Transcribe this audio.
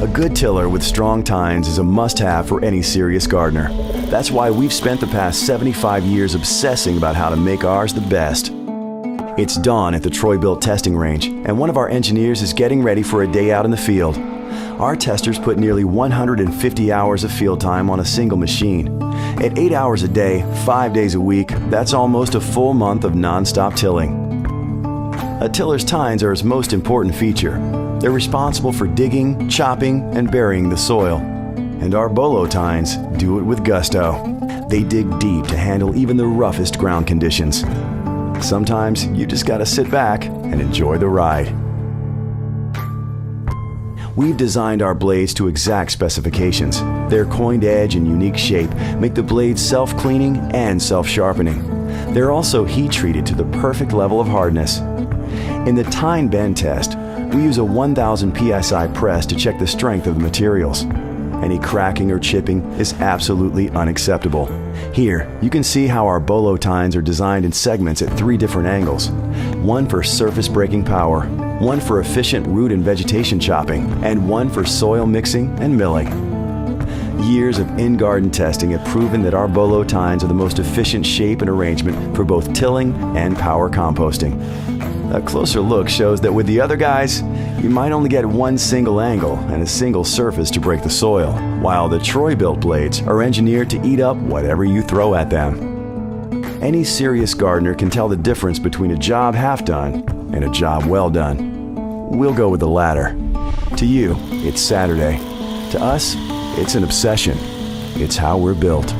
A good tiller with strong tines is a must-have for any serious gardener. That's why we've spent the past 75 years obsessing about how to make ours the best. It's dawn at the Troy-Bilt testing range, and one of our engineers is getting ready for a day out in the field. Our testers put nearly 150 hours of field time on a single machine. At 8 hours a day, 5 days a week, that's almost a full month of non-stop tilling. A tiller's tines are its most important feature. They're responsible for digging, chopping, and burying the soil. And our Bolo tines do it with gusto. They dig deep to handle even the roughest ground conditions. Sometimes you just gotta sit back and enjoy the ride. We've designed our blades to exact specifications. Their coined edge and unique shape make the blades self-cleaning and self-sharpening. They're also heat-treated to the perfect level of hardness. In the tine bend test, we use a 1000 psi press to check the strength of the materials. Any cracking or chipping is absolutely unacceptable. Here, you can see how our Bolo tines are designed in segments at 3 different angles. One for surface breaking power, one for efficient root and vegetation chopping, and one for soil mixing and milling. Years of in-garden testing have proven that our Bolo tines are the most efficient shape and arrangement for both tilling and power composting. A closer look shows that with the other guys, you might only get one single angle and a single surface to break the soil, while the Troy-Bilt blades are engineered to eat up whatever you throw at them. Any serious gardener can tell the difference between a job half done and a job well done. We'll go with the latter. To you, it's Saturday. To us, it's an obsession. It's how we're built.